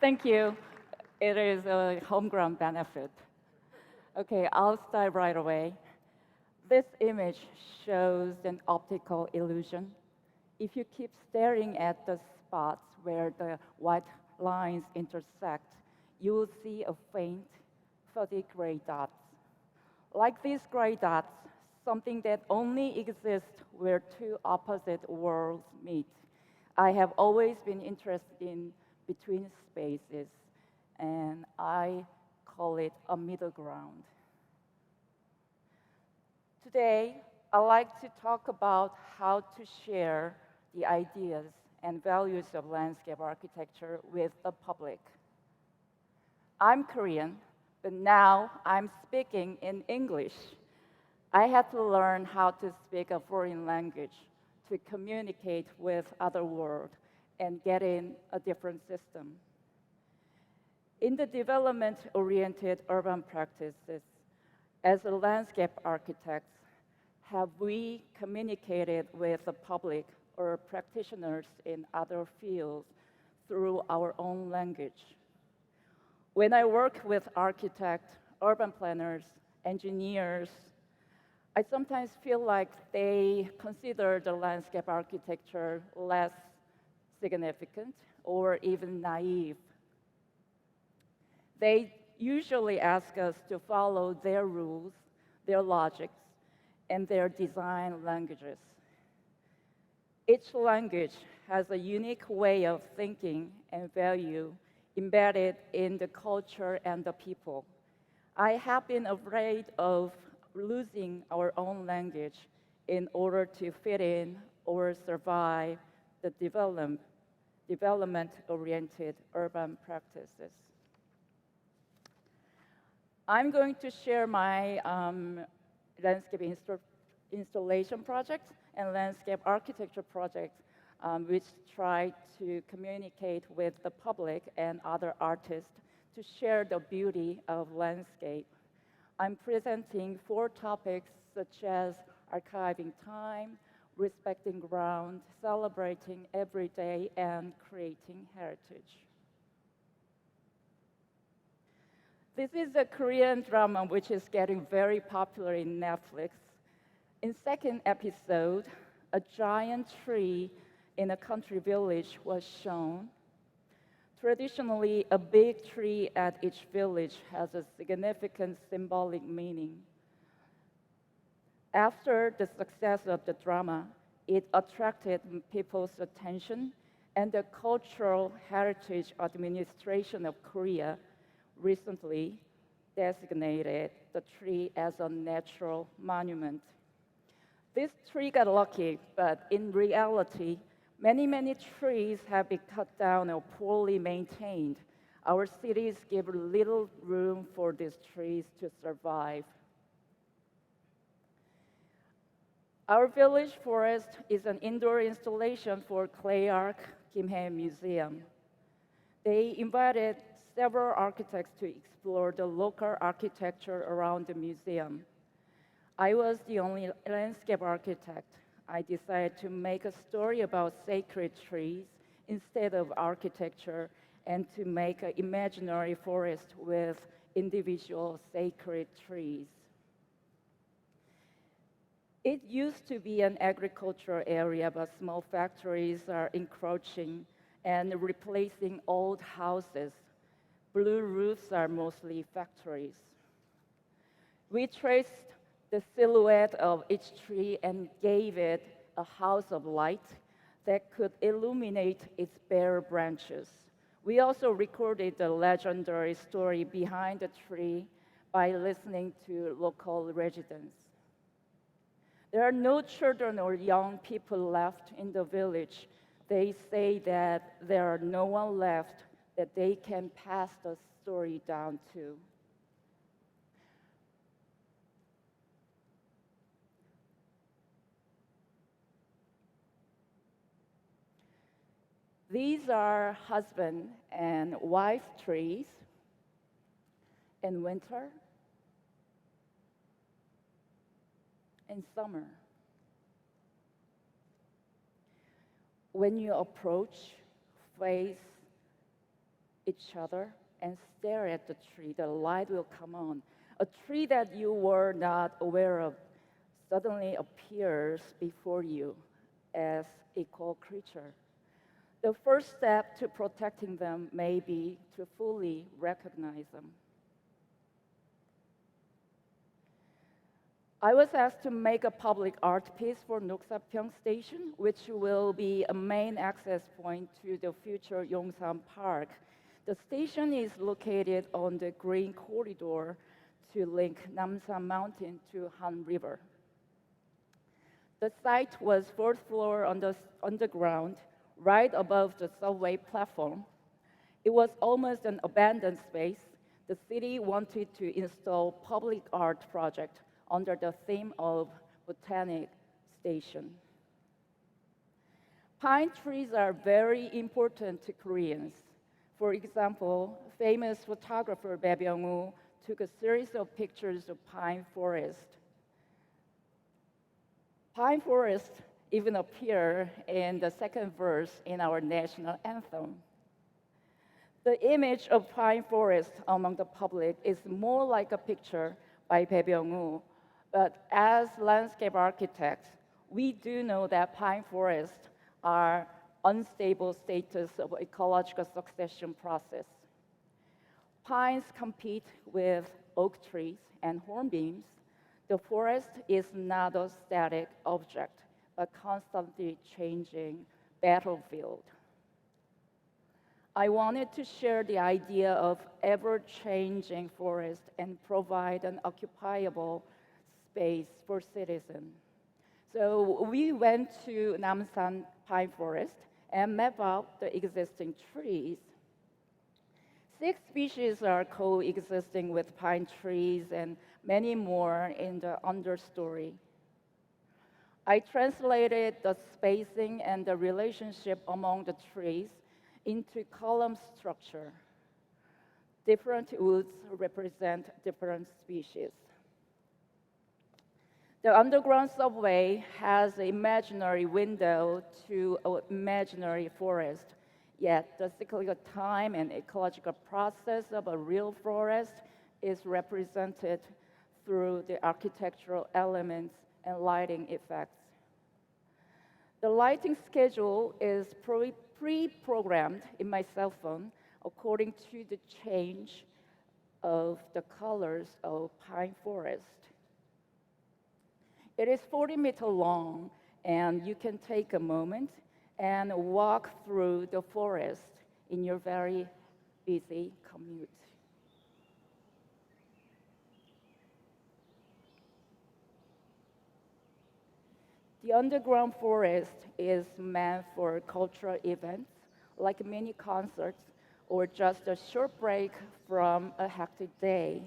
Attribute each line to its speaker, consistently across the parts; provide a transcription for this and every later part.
Speaker 1: Thank you. It is a homegrown benefit. Okay, I'll start right away. This image shows an optical illusion. If you keep staring at the spots where the white lines intersect, you will see a faint, fuzzy gray dots. Like these gray dots, something that only exists where two opposite worlds meet. I have always been interested in between spaces, and I call it a middle ground. Today, I'd like to talk about how to share the ideas and values of landscape architecture with the public. I'm Korean, but now I'm speaking in English. I had to learn how to speak a foreign language to communicate with other world and get in a different system. In the development-oriented urban practices, as a landscape architects, have we communicated with the public or practitioners in other fields through our own language? When I work with architects, urban planners, engineers, I sometimes feel like they consider the landscape architecture less significant or even naive. They usually ask us to follow their rules, their logics, and their design languages. Each language has a unique way of thinking and value embedded in the culture and the people. I have been afraid of losing our own language in order to fit in or survive the development-oriented urban practices. I'm going to share my landscape installation project and landscape architecture project, which try to communicate with the public and other artists to share the beauty of landscape. I'm presenting 4 topics such as archiving time, respecting ground, celebrating every day, and creating heritage. This is a Korean drama which is getting very popular in Netflix. In second episode, a giant tree in a country village was shown. Traditionally, a big tree at each village has a significant symbolic meaning. After the success of the drama, it attracted people's attention, and the Cultural Heritage Administration of Korea recently designated the tree as a natural monument. This tree got lucky, but in reality, many trees have been cut down or poorly maintained. Our cities give little room for these trees to survive. Our village forest is an indoor installation for Clay Arc Kim Hae Museum. They invited several architects to explore the local architecture around the museum. I was the only landscape architect. I decided to make a story about sacred trees instead of architecture and to make an imaginary forest with individual sacred trees. It used to be an agricultural area, but small factories are encroaching and replacing old houses. Blue roofs are mostly factories. We traced the silhouette of each tree and gave it a house of light that could illuminate its bare branches. We also recorded the legendary story behind the tree by listening to local residents. There are no children or young people left in the village. They say that there are no one left that they can pass the story down to. These are husband and wife trees in winter and summer. When you approach, face each other and stare at the tree. The light will come on. A tree that you were not aware of suddenly appears before you as equal creature. The first step to protecting them may be to fully recognize them. I was asked to make a public art piece for Noksapyeong Station, which will be a main access point to the future Yongsan Park. The station is located on the Green Corridor to link Namsan Mountain to Han River. The site was fourth floor on the underground, right above the subway platform. It was almost an abandoned space. The city wanted to install public art project under the theme of Botanic Station. Pine trees are very important to Koreans. For example, famous photographer Bae Byung-woo took a series of pictures of pine forest. Pine forests even appear in the second verse in our national anthem. The image of pine forest among the public is more like a picture by Bae Byung-woo, but as landscape architects, we do know that pine forests are unstable status of ecological succession process. Pines compete with oak trees and hornbeams. The forest is not a static object, but constantly changing battlefield. I wanted to share the idea of ever-changing forest and provide an occupiable space for citizens. So we went to Namsan Pine Forest and mapped out the existing trees. 6 species are coexisting with pine trees and many more in the understory. I translated the spacing and the relationship among the trees into column structure. Different woods represent different species. The underground subway has an imaginary window to an imaginary forest, yet the cyclical time and ecological process of a real forest is represented through the architectural elements and lighting effects. The lighting schedule is pre-programmed in my cell phone according to the change of the colors of pine forest. It is 40 meters long, and you can take a moment and walk through the forest in your very busy commute. The underground forest is meant for cultural events like mini concerts or just a short break from a hectic day.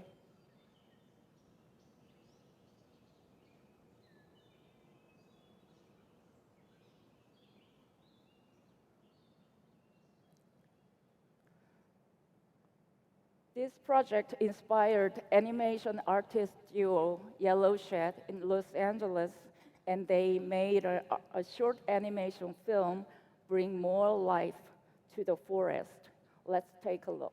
Speaker 1: This project inspired animation artist duo Yellow Shed in Los Angeles, and they made a short animation film bring more life to the forest. Let's take a look.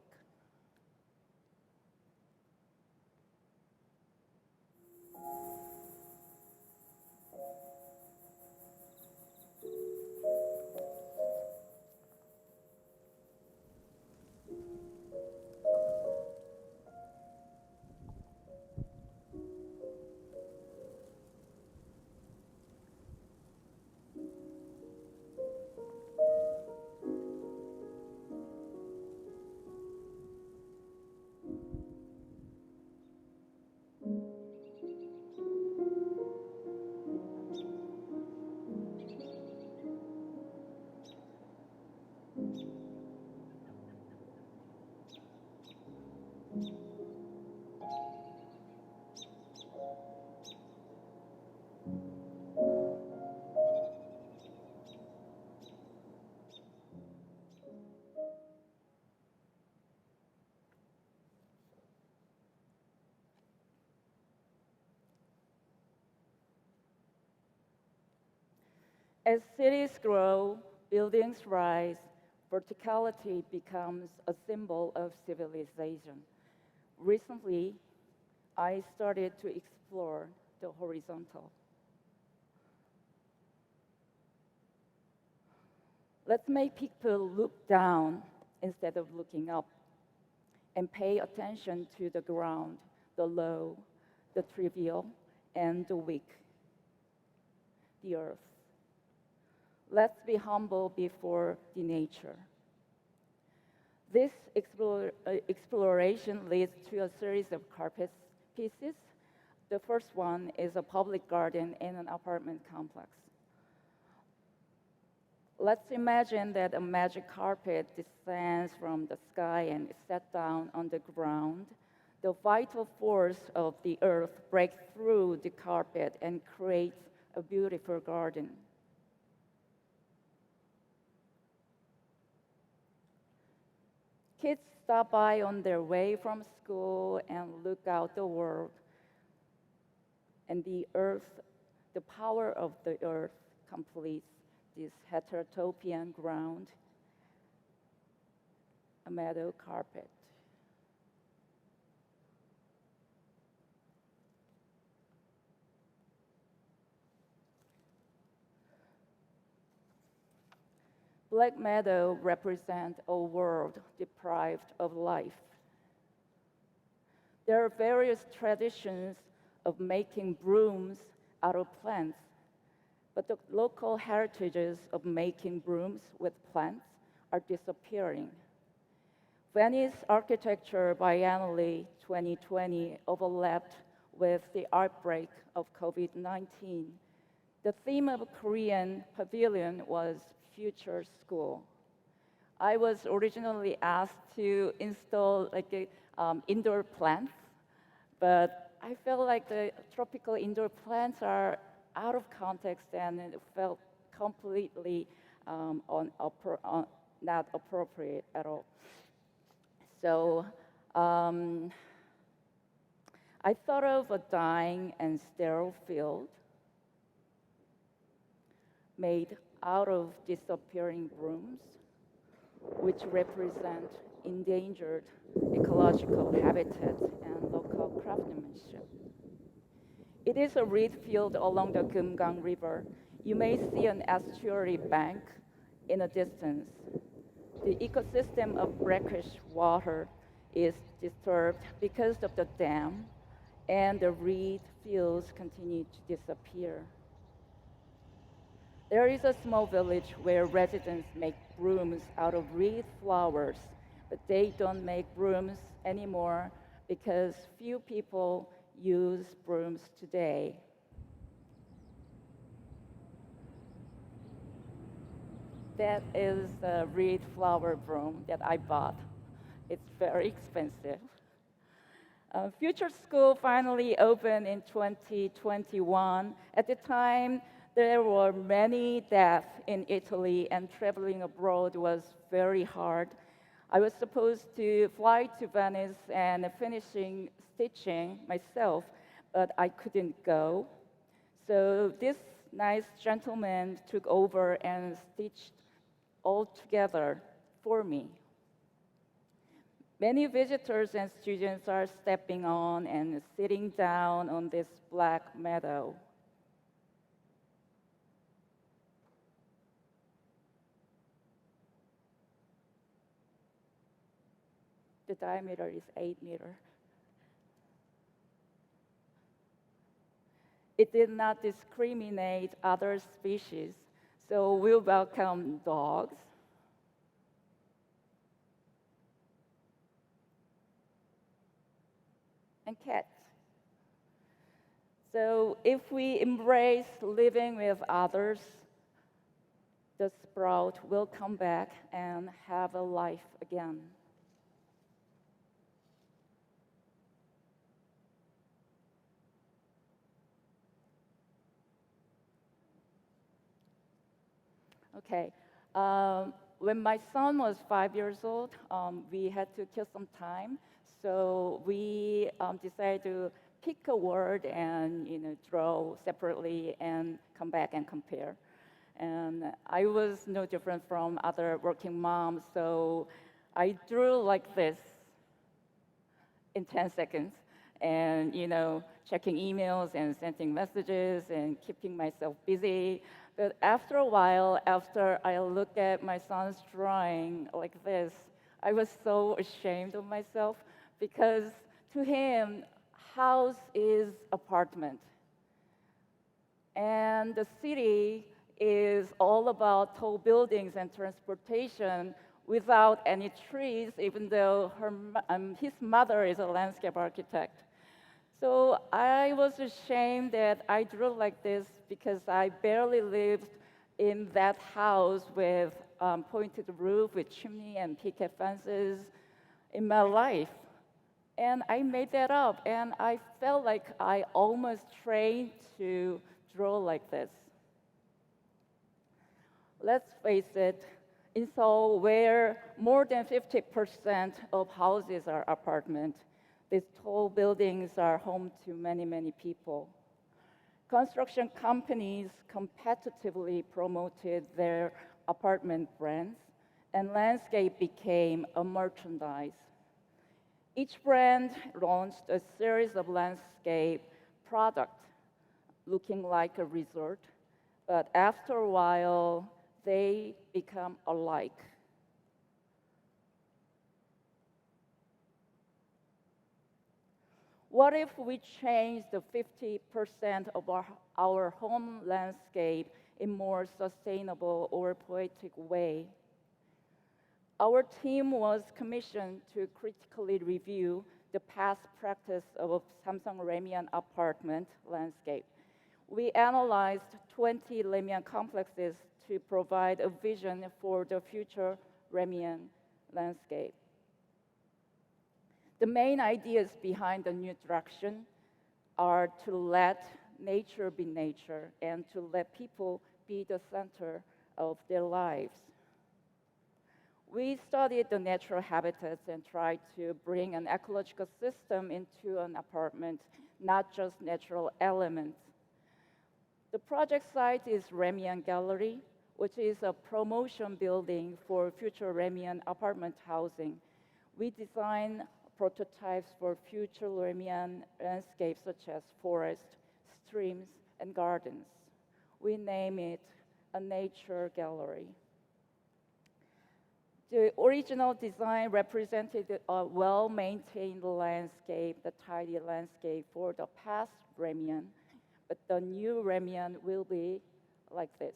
Speaker 1: As cities grow, buildings rise, verticality becomes a symbol of civilization. Recently, I started to explore the horizontal. Let's make people look down instead of looking up and pay attention to the ground, the low, the trivial, and the weak, the earth. Let's be humble before the nature. This exploration leads to a series of carpet pieces. The first one is a public garden in an apartment complex. Let's imagine that a magic carpet descends from the sky and is set down on the ground. The vital force of the earth breaks through the carpet and creates a beautiful garden. Kids stop by on their way from school and look out the world. And the earth, the power of the earth completes this heterotopian ground, a meadow carpet. Black meadow represent a world deprived of life. There are various traditions of making brooms out of plants, but the local heritages of making brooms with plants are disappearing. Venice Architecture Biennale 2020 overlapped with the outbreak of COVID-19. The theme of Korean pavilion was Future School. I was originally asked to install indoor plants, but I felt like the tropical indoor plants are out of context and it felt completely not appropriate at all. So I thought of a dying and sterile field made out of disappearing brooms, which represent endangered ecological habitat and local craftsmanship. It is a reed field along the Geumgang River. You may see an estuary bank in the distance. The ecosystem of brackish water is disturbed because of the dam, and the reed fields continue to disappear. There is a small village where residents make brooms out of reed flowers, but they don't make brooms anymore because few people use brooms today. That is a reed flower broom that I bought. It's very expensive. Future School finally opened in 2021. At the time, there were many deaths in Italy, and traveling abroad was very hard. I was supposed to fly to Venice and finishing stitching myself, but I couldn't go. So this nice gentleman took over and stitched all together for me. Many visitors and students are stepping on and sitting down on this black meadow. The diameter is 8 meters. It did not discriminate other species, so we welcome dogs, and cats. So if we embrace living with others, the sprout will come back and have a life again. Okay. When my son was 5 years old, we had to kill some time. So we decided to pick a word and draw separately and come back and compare. And I was no different from other working moms, so I drew like this in 10 seconds and, checking emails and sending messages and keeping myself busy. But after a while, after I looked at my son's drawing like this, I was so ashamed of myself because to him, house is apartment. And the city is all about tall buildings and transportation without any trees, even though his mother is a landscape architect. So I was ashamed that I drew like this because I barely lived in that house with pointed roof, with chimney and picket fences in my life. And I made that up, and I felt like I almost trained to draw like this. Let's face it, in Seoul, where more than 50% of houses are apartments, these tall buildings are home to many, many people. Construction companies competitively promoted their apartment brands, and landscape became a merchandise. Each brand launched a series of landscape products looking like a resort, but after a while, they become alike. What if we change the 50% of our home landscape in more sustainable or poetic way? Our team was commissioned to critically review the past practice of Samsung Ramyeon apartment landscape. We analyzed 20 Ramyeon complexes to provide a vision for the future Ramyeon landscape. The main ideas behind the new direction are to let nature be nature and to let people be the center of their lives. We studied the natural habitats and tried to bring an ecological system into an apartment, not just natural elements. The project site is Ramyeon Gallery, which is a promotion building for future Ramyeon apartment housing. We designed prototypes for future Ramyeon landscapes such as forests, streams, and gardens. We name it a nature gallery. The original design represented a well-maintained landscape, the tidy landscape for the past Ramyeon, but the new Ramyeon will be like this.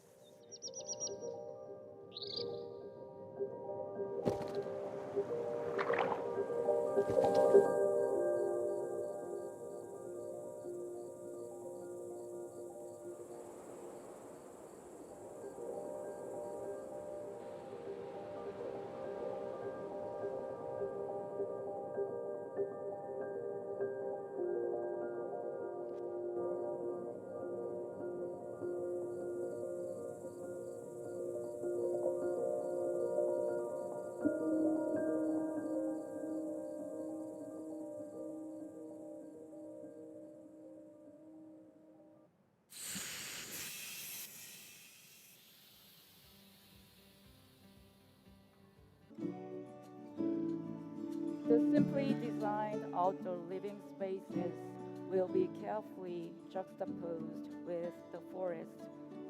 Speaker 1: The simply designed outdoor living spaces will be carefully juxtaposed with the forest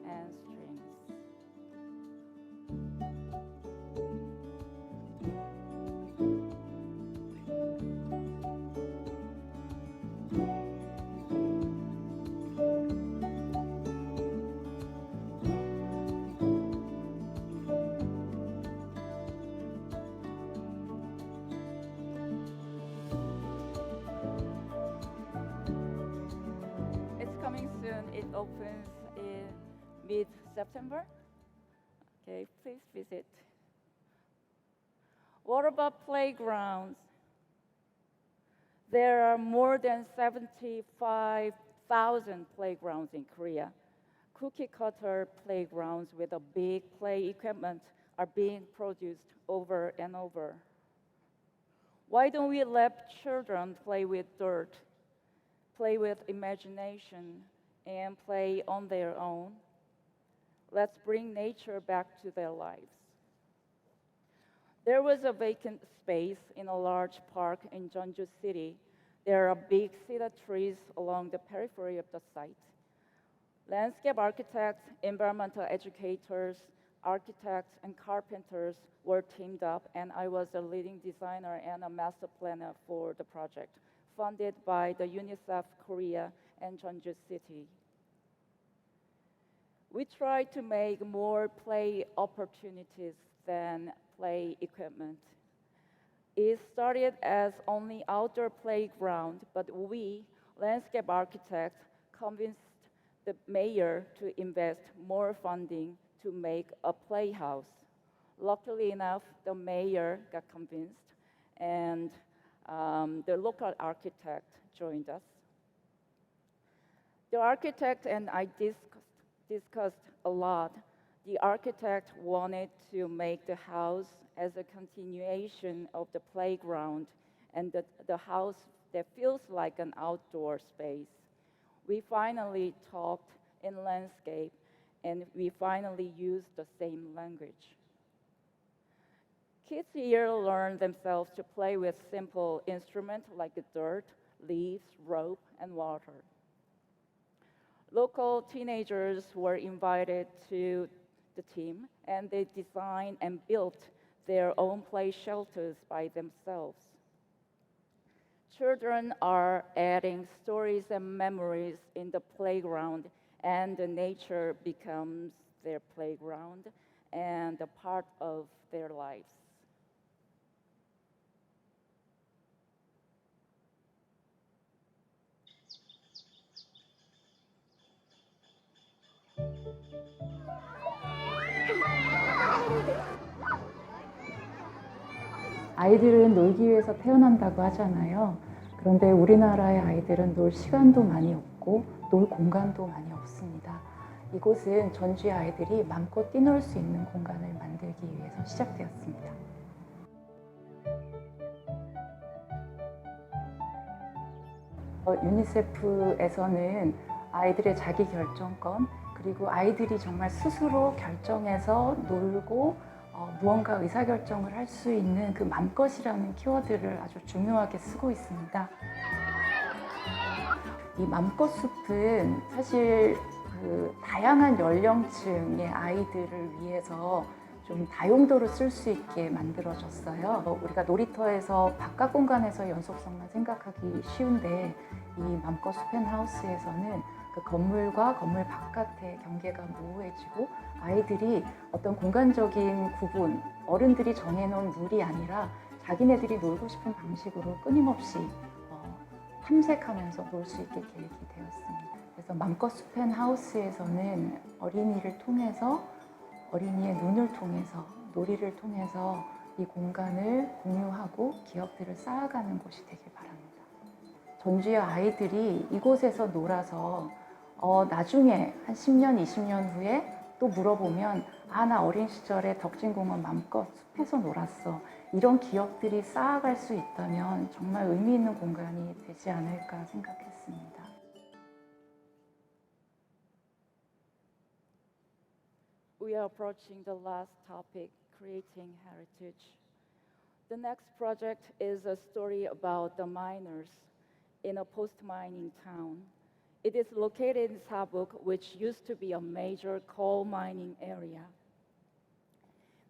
Speaker 1: and streams. It's coming soon. It opens in mid-September. Okay, please visit. What about playgrounds? There are more than 75,000 playgrounds in Korea. Cookie cutter playgrounds with a big play equipment are being produced over and over. Why don't we let children play with dirt, play with imagination, and play on their own? Let's bring nature back to their lives. There was a vacant space in a large park in Jeonju City. There are big cedar trees along the periphery of the site. Landscape architects, environmental educators, architects, and carpenters were teamed up, and I was a leading designer and a master planner for the project, funded by the UNICEF Korea and Jeonju City. We tried to make more play opportunities than play equipment. It started as only outdoor playground, but we, landscape architects, convinced the mayor to invest more funding to make a playhouse. Luckily enough, the mayor got convinced, and the local architect joined us. The architect and I discussed a lot. The architect wanted to make the house as a continuation of the playground and the house that feels like an outdoor space. We finally talked in landscape, and we finally used the same language. Kids here learn themselves to play with simple instruments like dirt, leaves, rope, and water. Local teenagers were invited to the team, and they designed and built their own play shelters by themselves. Children are adding stories and memories in the playground, and the nature becomes their playground and a part of their lives.
Speaker 2: 아이들은 놀기 위해서 태어난다고 하잖아요. 그런데 우리나라의 아이들은 놀 시간도 많이 없고 놀 공간도 많이 없습니다. 이곳은 전주의 아이들이 마음껏 뛰놀 수 있는 공간을 만들기 위해서 시작되었습니다. 유니세프에서는 아이들의 자기 결정권, 그리고 아이들이 정말 스스로 결정해서 놀고 무언가 의사결정을 할 수 있는 그 맘것이라는 키워드를 아주 중요하게 쓰고 있습니다. 이 맘것 숲은 사실 다양한 연령층의 아이들을 위해서 좀 다용도로 쓸 수 있게 만들어졌어요. 우리가 놀이터에서 바깥 공간에서 연속성만 생각하기 쉬운데 이 맘껏 숲앤하우스에서는 그 건물과 건물 바깥의 경계가 모호해지고 아이들이 어떤 공간적인 구분, 어른들이 정해놓은 룰이 아니라 자기네들이 놀고 싶은 방식으로 끊임없이 탐색하면서 놀 수 있게 계획이 되었습니다. 그래서 맘껏 숲앤하우스에서는 어린이를 통해서 어린이의 눈을 통해서 놀이를 통해서 이 공간을 공유하고 기억들을 쌓아가는 곳이 되길 바랍니다. 전주의 아이들이 이곳에서 놀아서 나중에 한 10년, 20년 후에 또 물어보면 나 어린 시절에 덕진공원 맘껏 숲에서 놀았어. 이런 기억들이 쌓아갈 수 있다면 정말 의미 있는 공간이 되지 않을까 생각했습니다.
Speaker 1: We are approaching the last topic, creating heritage. The next project is a story about the miners in a post-mining town. It is located in Sabuk, which used to be a major coal mining area.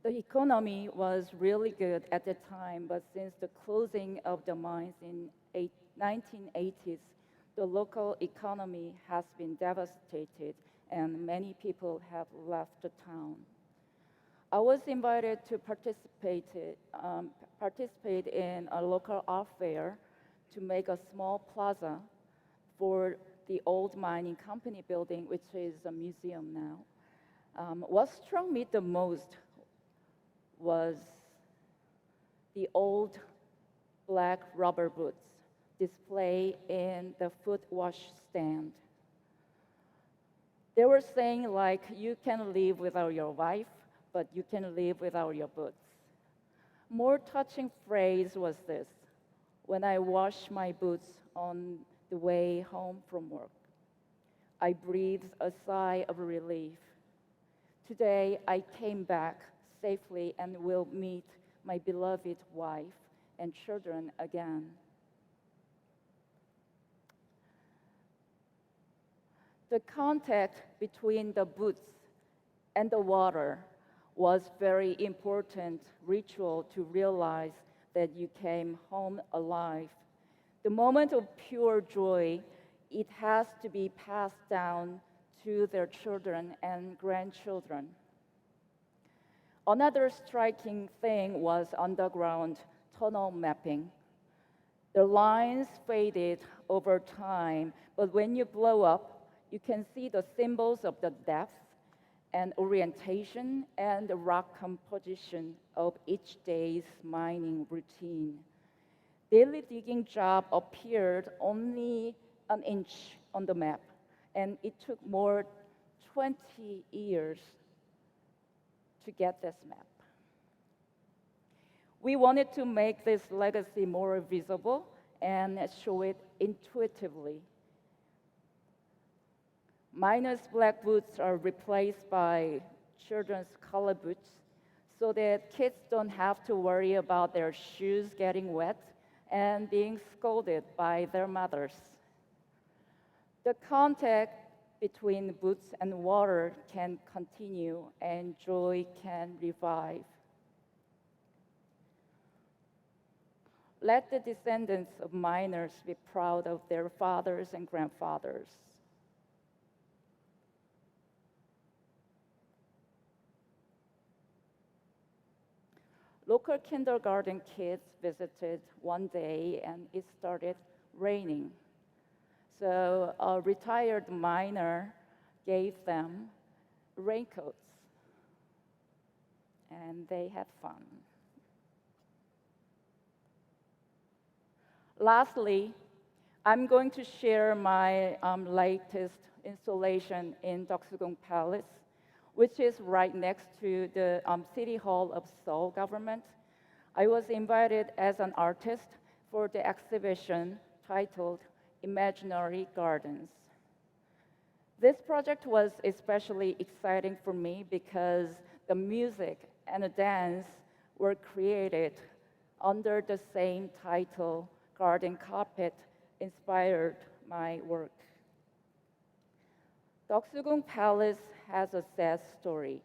Speaker 1: The economy was really good at the time, but since the closing of the mines in 1980s, the local economy has been devastated and many people have left the town. I was invited to participate in a local art fair to make a small plaza for the old mining company building, which is a museum now. What struck me the most was the old black rubber boots displayed in the foot wash stand. They were saying like, you can live without your wife, but you can live without your boots. More touching phrase was this: when I wash my boots on the way home from work, I breathed a sigh of relief. Today, I came back safely and will meet my beloved wife and children again. The contact between the boots and the water was very important ritual to realize that you came home alive. The moment of pure joy, it has to be passed down to their children and grandchildren. Another striking thing was underground tunnel mapping. The lines faded over time, but when you blow up, you can see the symbols of the depth and orientation and the rock composition of each day's mining routine. Daily digging job appeared only an inch on the map, and it took more 20 years to get this map. We wanted to make this legacy more visible and show it intuitively. Miners' black boots are replaced by children's color boots so that kids don't have to worry about their shoes getting wet and being scolded by their mothers. The contact between boots and water can continue and joy can revive. Let the descendants of miners be proud of their fathers and grandfathers. Local kindergarten kids visited one day and it started raining. So a retired miner gave them raincoats and they had fun. Lastly, I'm going to share my latest installation in Deoksugung Palace, which is right next to the City Hall of Seoul government. I was invited as an artist for the exhibition titled Imaginary Gardens. This project was especially exciting for me because the music and the dance were created under the same title, Garden Carpet, inspired my work. Deoksugung Palace has a sad story.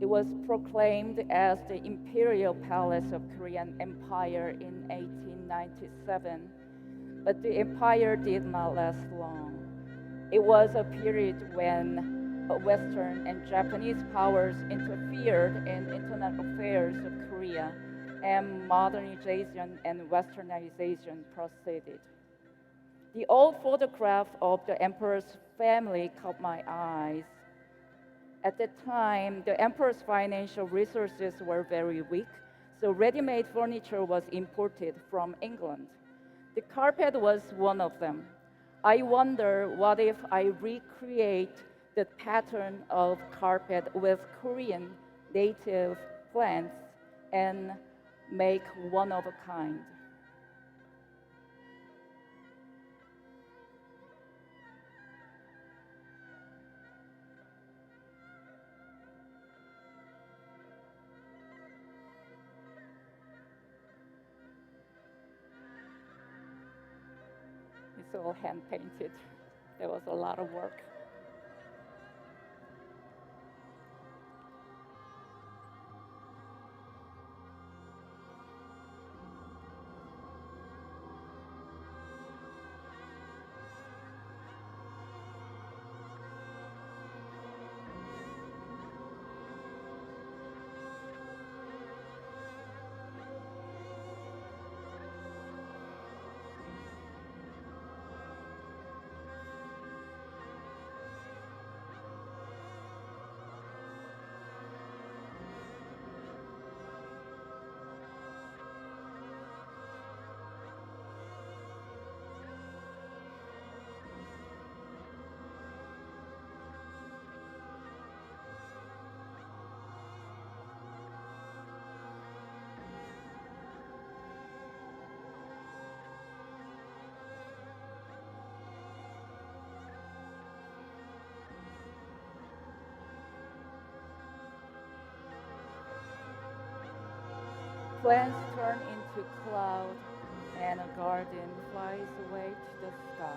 Speaker 1: It was proclaimed as the Imperial Palace of Korean Empire in 1897, but the empire did not last long. It was a period when Western and Japanese powers interfered in internal affairs of Korea, and modernization and westernization proceeded. The old photograph of the emperor's family caught my eyes. At that time, the emperor's financial resources were very weak, so ready-made furniture was imported from England. The carpet was one of them. I wonder what if I recreate the pattern of carpet with Korean native plants and make one of a kind. It's all hand painted. There was a lot of work. Plants turn into cloud, and a garden flies away to the sky.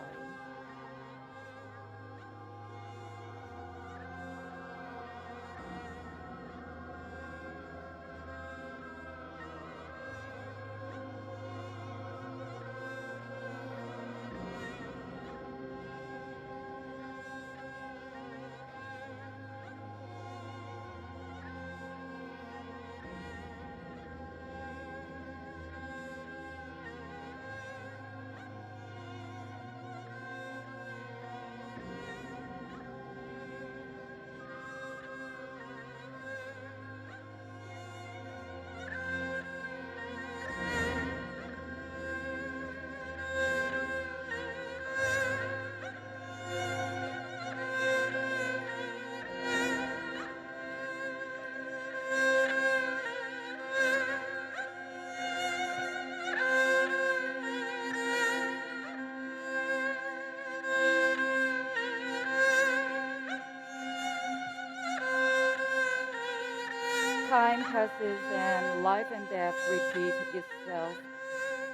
Speaker 1: Time passes and life and death repeat itself.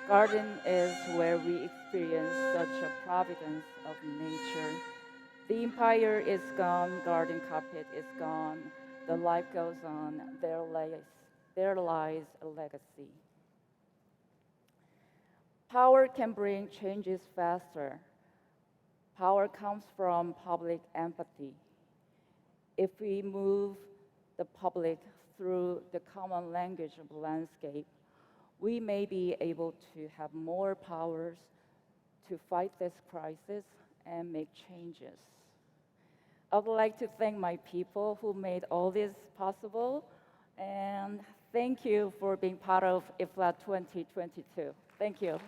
Speaker 1: Garden is where we experience such a providence of nature. The empire is gone, garden carpet is gone, the life goes on, there lies a legacy. Power can bring changes faster. Power comes from public empathy. If we move the public through the common language of landscape, we may be able to have more powers to fight this crisis and make changes. I would like to thank my people who made all this possible, and thank you for being part of IFLA 2022. Thank you.